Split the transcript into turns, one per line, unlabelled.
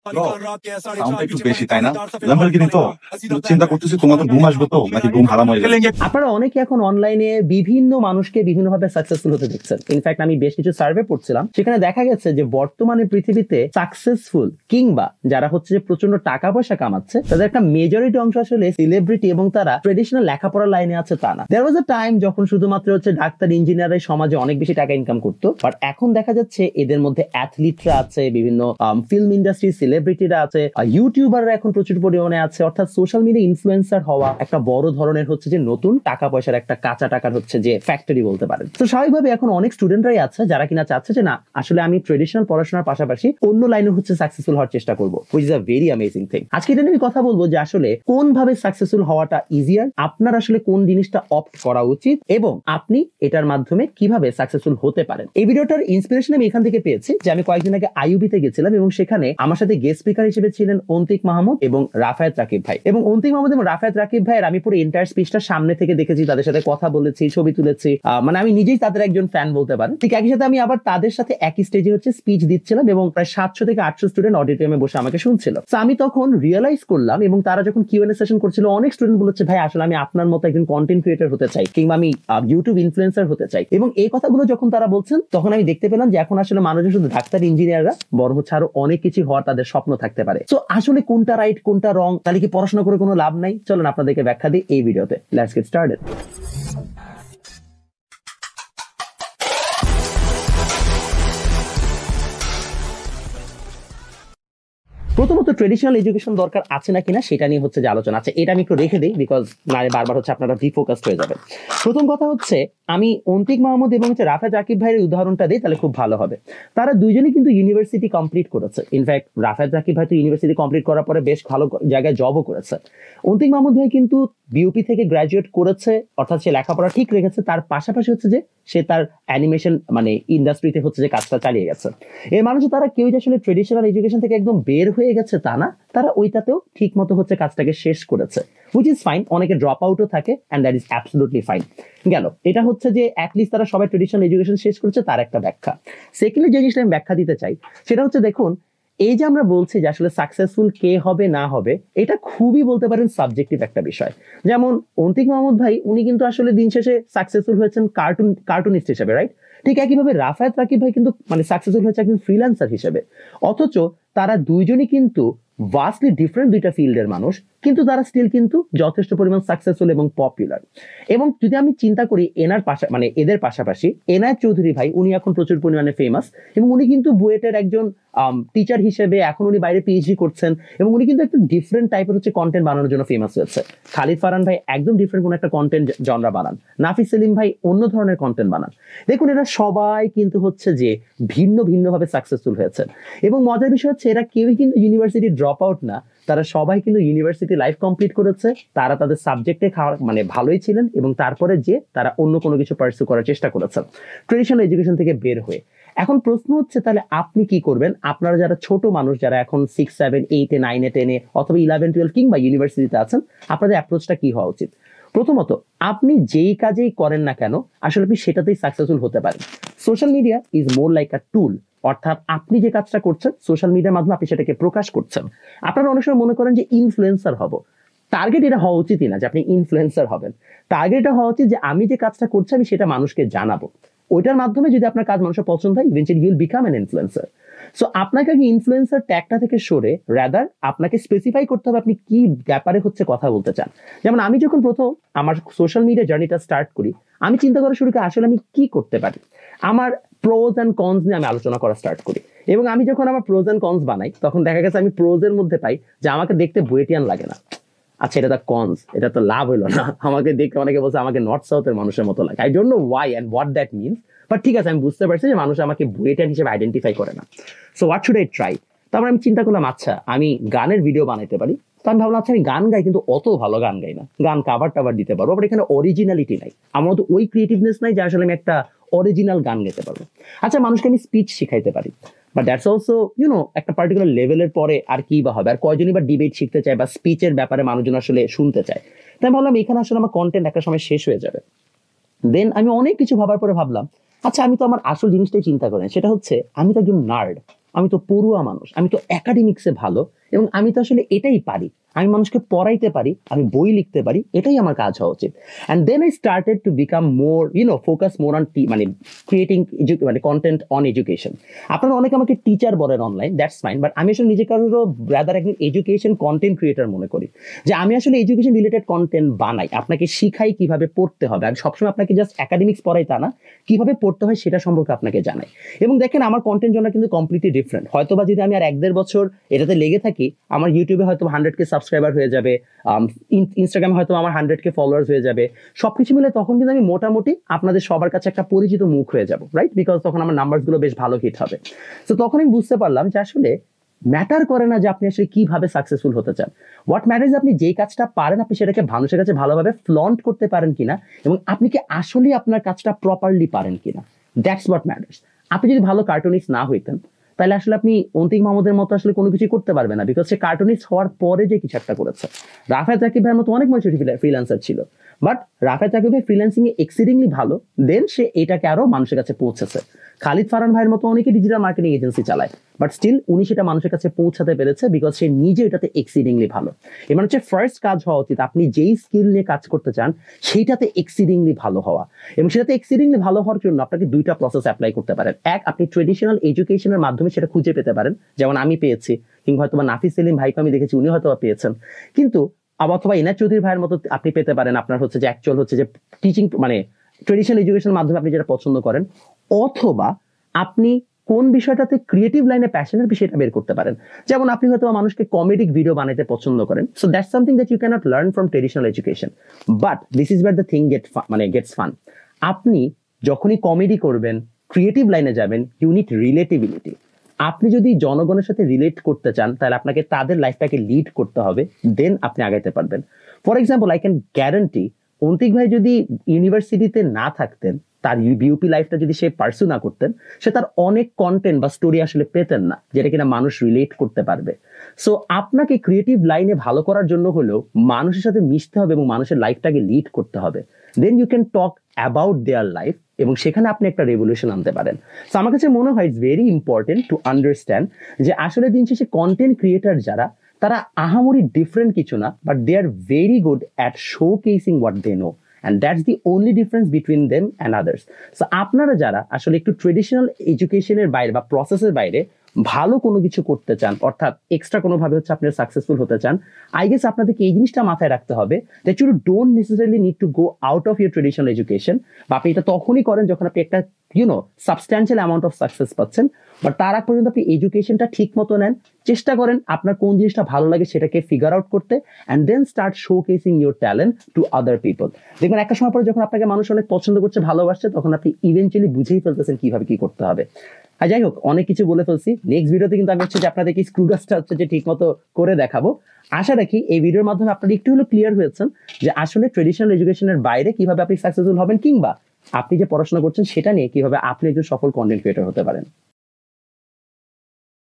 সাউন্ডটা একটু বেশি, তাই না? ল্যাম্বরগিনি তো চিন্তা করতেছি তোমার তো ঘুম আসবে তো নাকি ঘুম হারাম হয়ে যাবে।
আপনারা অনেকে এখন অনলাইনে বিভিন্ন মানুষকে বিভিন্ন ভাবে সাকসেসফুল হতে দেখছেন। ইনফ্যাক্ট আমি বেশ কিছু সার্ভে পড়ছিলাম, সেখানে দেখা গেছে যে বর্তমানে পৃথিবীতে সাকসেসফুল কিংবা যারা হচ্ছে যে প্রচন্ড টাকা পয়সা কামাচ্ছে তাদের একটা মেজরিটি অংশ আসলে সেলিব্রিটি এবং তারা ট্রেডিশনাল লেখাপড়ার লাইনে আছে তা না। দেয়ার ওয়াজ আ টাইম যখন শুধুমাত্র হচ্ছে ডাক্তার ইঞ্জিনিয়াররাই সমাজে অনেক বেশি টাকা ইনকাম করতো, বাট এখন দেখা যাচ্ছে এদের মধ্যে অ্যাথলিটরা আছে, বিভিন্ন ফিল্ম ইন্ডাস্ট্রি সেলিব্রিটিরা আছে, ইউটিউবাররা এখন প্রচুর পরিমাণে আছে। অর্থাৎ সোশ্যাল মিডিয়া ইনফ্লুয়েন্সার হওয়া একটা বড় ধরনের হচ্ছে যে নতুন টাকা পয়সার একটা কাঁচা টাকার হচ্ছে যে ফ্যাক্টরি বলতে পারেন। তো স্বাভাবিকভাবে এখন অনেক স্টুডেন্টরাই আছে যারা কিনা চাচ্ছে যে না আসলে আমি ট্রেডিশনাল পড়াশোনার পাশাপাশি অন্য লাইনে হচ্ছে সাকসেসফুল হওয়ার চেষ্টা করবো, which is a very amazing thing. আজকে এটা নিয়ে কথা বলবো যে আসলে কোন ভাবে সাকসেসফুল হওয়াটা ইজিয়ার, আপনার আসলে কোন জিনিসটা অপ্ট করা উচিত এবং আপনি এটার মাধ্যমে কিভাবে সাকসেসফুল হতে পারেন। এই ভিডিওটার ইন্সপিরেশন আমি এখান থেকে পেয়েছি যে আমি কয়েকদিন আগে আইইউবিতে গেছিলাম এবং সেখানে আমার সাথে গেস্ট স্পিকার হিসেবে ছিলেন অন্তিক মাহমুদ এবং রাফায়েত রাকিব ভাই। এবং অন্তিক মাহমুদ এবং রাফায়েত রাকিব ভাইয়ের আমি পুরো এন্টায়ার স্পিচটা সামনে থেকে দেখেছি, তাদের সাথে কথা বলেছি, ছবি তুলেছি, মানে আমি নিজেই তাদের একজন ফ্যান বলতে পারেন। ঠিক একই সাথে আমি আবার তাদের সাথে একই স্টেজে হচ্ছে স্পিচ দিচ্ছিলাম এবং প্রায় 700 থেকে 800 স্টুডেন্ট অডিটোরিয়ামে বসে আমাকে শুনছিল। তো আমি তখন রিয়েলাইজ করলাম এবং তারা যখন কিউএনএ সেশন করছিল অনেক স্টুডেন্ট বলেছে ভাই আসলে আমি আপনার মতো একজন কন্টেন্ট ক্রিয়েটর হতে চাই কিংবা আমি ইউটিউব ইনফ্লুয়েন্সার হতে চাই। এবং এই কথাগুলো যখন তারা বলছেন তখন আমি দেখতে পেলাম যে এখন আসলে মানুষজন শুধু ডাক্তার ইঞ্জিনিয়াররা বড় হচ্ছে আরো অনেক কিছু হওয়ার তাদের স্বপ্ন থাকতে পারে। তো আসলে কোনটা রাইট কোনটা রং, তাহলে কি পড়াশোনা করে কোনো লাভ নাই? চলুন আপনাদেরকে ব্যাখ্যা দিই এই ভিডিওতে। Let's get started. প্রথমত ট্রেডিশনাল এডুকেশন দরকার আছে না কিনা সেটা নিয়ে হচ্ছে যে আলোচনা আছে, এটা আমি একটু রেখে দিই বিকজ নারে বারবার হচ্ছে আপনারা ডিফোকাসড হয়ে যাবেন। প্রথম কথা হচ্ছে আমি অন্তিক মাহমুদ এবং হচ্ছে রাফায়েত রাকিব ভাইয়ের উদাহরণটা দিই তাহলে খুব ভালো হবে। তারা দুইজনই কিন্তু ইউনিভার্সিটি কমপ্লিট করেছে। ইনফ্যাক্ট রাফায়েত রাকিব ভাই তো ইউনিভার্সিটি কমপ্লিট করার পরে বেশ ভালো জায়গায় জবও করেছে। অন্তিক মাহমুদ ভাই কিন্তু বিউপি থেকে গ্রাজুয়েট করেছে, অর্থাৎ সে লেখাপড়া ঠিক রেখেছে, তার পাশাপাশি হচ্ছে যে সে তার অ্যানিমেশন মানে ইন্ডাস্ট্রিতে হচ্ছে যে কাজটা চালিয়ে গেছে। এর মানুষ তারা কেউ যে আসলে ট্রেডিশনাল এডুকেশন থেকে একদম বের হয়ে গেছে তা না, তারা ওইটাতেও ঠিক মতো হচ্ছে কাজটাকে শেষ করেছে, হুইচ ইজ ফাইন। অনেকে ড্রপ আউটও থাকে and that is absolutely fine. গেল এটা হচ্ছে যে অ্যাটলিস্ট তারা সবাই ট্রেডিশনাল এডুকেশন শেষ করেছে, তার একটা ব্যাখ্যা। সেকেন্ডলি যে জিনিসটা আমি ব্যাখ্যা দিতে চাই সেটা হচ্ছে দেখুন এই যে আমরা বলছি যে আসলে সাকসেসফুল কে হবে না হবে এটা খুবই বলতে পারেন সাবজেক্টিভ একটা বিষয়। যেমন অন্তিক মাহমুদ ভাই উনি কিন্তু আসলে দিন শেষে সাকসেসফুল হয়েছেন কার্টুনিস্ট হিসেবে, রাইট? ঠিক একইভাবে রাফায়েত রাকিব ভাই কিন্তু মানে সাকসেসফুল হয়েছে একজন ফ্রিল্যান্সার হিসেবে। অথচ তারা দুইজনই কিন্তু ভাস্টলি ডিফারেন্ট দুইটা ফিল্ডের মানুষ, কিন্তু তারা স্টিল কিন্তু যথেষ্ট পরিমাণ সাকসেসফুল এবং পপুলার। এবং যদি আমি চিন্তা করি মানে এদের পাশাপাশি এনায়েত চৌধুরী ভাই উনি এখন প্রচুর পরিমাণে ফেমাস এবং উনি কিন্তু বুয়েটের একজন টিচার হিসেবে এখন উনি বাইরে পিএইচডি করছেন এবং উনি কিন্তু একটা ডিফারেন্ট টাইপের হচ্ছে কন্টেন্ট বানানোর জন্য ফেমাস হয়েছে। খালিদ ফারহান ভাই একদম ডিফারেন্ট কোন একটা কন্টেন্ট জনরা বানান, নাফিস সেলিম ভাই অন্য ধরনের কন্টেন্ট বানান। দেখুন এরা সবাই কিন্তু হচ্ছে যে ভিন্ন ভিন্নভাবে সাকসেসফুল হয়েছেন এবং মজার বিষয় হচ্ছে এরা কেউই কিন্তু ইউনিভার্সিটি ড্রপ আউট না, তারা সবাই কিন্তু ইউনিভার্সিটি লাইফ কমপ্লিট করেছে, তারা তাদের সাবজেক্টে মানে ভালোই ছিলেন এবং তারপরে যে তারা অন্য কোনো কিছু পার্সু করার চেষ্টা করেছেন ট্রেডিশনাল এডুকেশন থেকে বের হয়ে। এখন প্রশ্ন হচ্ছে তাহলে আপনি কি করবেন? আপনারা যারা ছোট মানুষ যারা এখন 6, 7, 8, 9, 10 অথবা 11, 12 কিংবা ইউনিভার্সিটিতে আছেন, আপনাদের অ্যাপ্রোচটা কি হওয়া উচিত? প্রথমত আপনি যেই কাজেই করেন না কেন আসলে আপনি সেটাতেই সাকসেসফুল হতে পারেন। Social media is more like a tool, অর্থাৎ আপনি যে কাজটা করছেন সোশ্যাল মিডিয়ার মাধ্যমে আপনি সেটাকে প্রকাশ করছেন। আপনারা অনেক সময় মনে করেন যে ইনফ্লুয়েন্সার হব, টার্গেট এটা হওয়া উচিতই না যে আপনি ইনফ্লুয়েন্সার হবেন। টার্গেট এটা হওয়া উচিত যে আমি যে কাজটা করছি আমি সেটা মানুষকে জানাবো, ওইটার মাধ্যমে যদি আপনার কাজ মানুষের পছন্দ হয় eventually you will become an influencer. So আপনাকে আগে ইনফ্লুয়েন্সার ট্যাগটা থেকে সরে রাদার আপনাকে স্পেসিফাই করতে হবে আপনি কি ব্যাপারে হচ্ছে কথা বলতে চান। যেমন আমি যখন প্রথম আমার সোশ্যাল মিডিয়া জার্নিটা স্টার্ট করি আমি চিন্তা করা শুরু করি আসলে আমি কি করতে পারি, আমার প্রোজ অ্যান্ড কনস নিয়ে আমি আলোচনা করা স্টার্ট করি। এবং আমি যখন আমার প্রোজ অ্যান্ড কনস বানাই তখন দেখা গেছে আমি প্রোজের মধ্যে পাই যে আমাকে দেখতে বুয়েটিয়ান লাগে না। আচ্ছা এটা তো কনস, এটা তো লাভ হইলো না, আমাকে দেখতে অনেকে বলছে আমাকে নর্থ সাউথের মানুষের মতো লাগে। I don't know Y and what that means, but ঠিক আছে আমি বুঝতে পারছি যে মানুষ আমাকে বুয়েটিয়ান হিসেবে আইডেন্টিফাই করে না। So what should I try? তারপর আমি চিন্তা করলাম আচ্ছা আমি গানের ভিডিও বানাইতে পারি। তো আমি ভাবলাম আচ্ছা আমি গান গাই কিন্তু অত ভালো গান গাই না, গান কাভার টাভার দিতে পারবো, বাট এখানে অরিজিনালিটি নাই, আমার তো ওই ক্রিয়েটিভনেস নাই যে আসলে আমি একটা অরিজিনাল গান গাইতে পারবো। আচ্ছা মানুষকে আমি স্পিচ শিখাইতে পারি, বাট দ্যাটস অলসো একটা পার্টিকুলার লেভেলের পরে আর কি বা হবে, আর কয়জনই বা ডিবেট শিখতে চায় বা স্পিচের ব্যাপারে মানুষজন আসলে শুনতে চায়। তাই ভাবলাম এখানে আসলে আমার কন্টেন্ট একটা সময় শেষ হয়ে যাবে। দেন আমি অনেক কিছু ভাবার পরে ভাবলাম আচ্ছা আমি তো আমার আসল জিনিসটাই চিন্তা করেন, সেটা হচ্ছে আমি তো একজন নার্ড, আমি তো পড়ুয়া মানুষ, আমি তো একাডেমিক্সে ভালো, এবং আমি তো আসলে এটাই পারি, আমি মানুষকে পড়াইতে পারি, আমি বই লিখতে পারি, এটাই আমার কাজ হওয়া উচিত। And then I started to become more focus more on মানে ক্রিয়েটিং মানে কন্টেন্ট অন এডুকেশন। আপনারা অনেকে আমাকে টিচার বলেন অনলাইন, দ্যাটস ফাইন, বাট আমি আসলে নিজেকে আরো রাদার একজন এডুকেশন কন্টেন্ট ক্রিয়েটার মনে করি, যে আমি আসলে এডুকেশন রিলেটেড কন্টেন্ট বানাই, আপনাকে শিখাই কিভাবে পড়তে হবে। আমি সবসময় আপনাকে জাস্ট একাডেমিক্স পড়াই তা না, কিভাবে পড়তে হয় সেটা সম্পর্কে আপনাকে জানাই। এবং দেখেন আমার কন্টেন্ট জন্য কিন্তু কমপ্লিটলি ডিফারেন্ট। হয়তোবা যদি আমি আর 1-1.5 বছর এটাতে লেগে থাকি, আমার ইউটিউবে হয়তো 100K সাবস্ক্রাইবার হয়ে যাবে, ইনস্টাগ্রামে হয়তো আমার 100K ফলোয়ার্স হয়ে যাবে, সবকিছু মিলে তখন কিন্তু আমি মোটামুটি আপনাদের সবার কাছে একটা পরিচিত মুখ হয়ে যাব, রাইট? বিকজ তখন আমার নাম্বার গুলো বেশ ভালো হিট হবে। তো তখন আমি বুঝতে পারলাম যে আসলে ম্যাটার করে না যে আপনি আসলে কিভাবে সাকসেসফুল হতে চান। হোয়াট ম্যাটার্স আপনি যেই কাজটা পারেন আপনি সেটাকে মানুষের কাছে ভালোভাবে ফ্লন্ট করতে পারেন কিনা, এবং আপনি কি আসলেই আপনার কাজটা প্রপারলি পারেন কিনা, দ্যাটস হোয়াট ম্যাটার্স। আপনি যদি ভালো কার্টুনিস্ট না হইতেন তাহলে আসলে আপনি অন্তিক মাহমুদের মতো আসলে কোনো কিছু করতে পারবেন না, বিকজ সে কার্টুনিস্ট হওয়ার পরে যে কিছু একটা করেছে। রাফেদ জাকিব ভাইয়ের মতো অনেক মানুষ ফ্রিল্যান্সার ছিল, বাট রাফেদ জাকিব ভাই ফ্রিল্যান্সিং এ এক্সিডিংলি ভালো, দেন সে এটাকে আরো মানুষের কাছে পৌঁছেছে। খালিদ ফারহান ভাইয়ের মতো অনেকে ডিজিটাল মার্কেটিং এজেন্সি চালায়, বাট স্টিল উনি সেটা মানুষের কাছে পৌঁছাতে পেরেছে বিকজ সে নিজে এটাতে এক্সিডিংলি ভালো। এবার হচ্ছে ফার্স্ট কাজ হওয়া উচিত আপনি যেই স্কিল নিয়ে কাজ করতে চান সেইটাতে এক্সিডিংলি ভালো হওয়া, এবং সেটাতে এক্সিডিংলি ভালো হওয়ার জন্য আপনাকে দুইটা প্রসেস অ্যাপ্লাই করতে পারেন। এক, আপনি ট্রেডিশনাল এডুকেশনের মাধ্যমে সেটা খুঁজে পেতে পারেন, যেমন আমি পেয়েছি, কিংবা হয়তো নাফিস সেলিম ভাইকে আমি দেখেছি উনি হয়তো পেয়েছেন, কিন্তু অথবা ইনাজ চৌধুরী ভাইয়ের মতো আপনি পেতে পারেন আপনার হচ্ছে যে অ্যাকচুয়াল হচ্ছে যে টিচিং মানে ট্রেডিশনাল এডুকেশনের মাধ্যমে আপনি যেটা পছন্দ করেন, অথবা আপনি কোন বিষয়টাতে ক্রিয়েটিভ লাইনে প্যাশনের বিষয়টা বের করতে পারেন। যেমন আপনি হয়তো মানুষকে কমেডিক ভিডিও বানাতে পছন্দ করেন, so that's something that you can't learn from traditional education, but this is where the thing gets fun. আপনি যখনই কমেডি করবেন, ক্রিয়েটিভ লাইনে যাবেন, ইউ নিড রিলেটিভিলিটি। আপনি যদি জনগণের সাথে রিলেট করতে চান তাহলে আপনাকে তাদের লাইফটাকে লিড করতে হবে, দেন আপনি আগাইতে পারবেন। For example, I can guarantee Antik ভাই যদি ইউনিভার্সিটিতে না থাকতেন, তার বিউপি লাইফটা যদি সে পার্সু না করতেন, সে তার অনেক কন্টেন্ট বা স্টোরি আসলে পেতেন না যেটা কিনা মানুষ রিলেট করতে পারবে। সো আপনাকে ক্রিয়েটিভ লাইনে ভালো করার জন্য হলেও মানুষের সাথে মিশতে হবে এবং মানুষের লাইফটাকে লিড করতে হবে, then you can talk about their life, এবং সেখানে আপনি একটা রেভলিউশন আনতে পারেন। সো আমার কাছে মনে হয় it's very important to understand যে আসলে দিন শেষে কন্টেন্ট ক্রিয়েটার যারা, তারা আহামরি ডিফারেন্ট কিছু না, but they are very good at showcasing what they know, and that's the only difference between them and others. So আপনারা যারা আসলে একটু ট্রেডিশনাল এডুকেশনের বাইরে বা প্রসেসের বাইরে ভালো কোনো কিছু করতে চান, অর্থাৎ এক্সট্রা কোনো ভাবে হচ্ছে আপনি সাকসেসফুল হতে চান, আই গেস আপনাদেরকে এই জিনিসটা মাথায় রাখতে হবে that you don't necessarily need to go out of your traditional education, বা আপনি এটা তখনই করেন যখন আপনি একটা সাবস্ট্যান্সিয়াল অ্যামাউন্ট অফ সাকসেস পাচ্ছেন, বাট তার আগ পর্যন্ত আপনি এডুকেশনটা ঠিক মতো নেন, চেষ্টা করেন আপনার কোন জিনিসটা ভালো লাগে সেটাকে ফিগার আউট করতে, and then start showcasing your talent to other people. দেখবেন একটা সময় পরে যখন আপনাকে মানুষ অনেক পছন্দ করছে, ভালোবাসছে, তখন আপনি ইভেন্চুয়ালি বুঝেই ফেলতেছেন কিভাবে কি করতে হবে। আর যাই হোক, অনেক কিছু বলে ফেলছি। নেক্সট ভিডিওতে কিন্তু আমি হচ্ছে যে আপনাদেরকে স্ক্রু গাছটা হচ্ছে যে ঠিক মতো করে দেখাবো। আশা রাখি এই ভিডিওর মাধ্যমে আপনারা একটু হলেও ক্লিয়ার হয়েছেন যে আসলে ট্রেডিশনাল এডুকেশনের বাইরে কিভাবে আপনি সাকসেসফুল হবেন, কিংবা আপনি যে পড়াশোনা করছেন সেটা নিয়ে কিভাবে আপনি একজন সফল কন্টেন্ট ক্রিয়েটর হতে পারেন।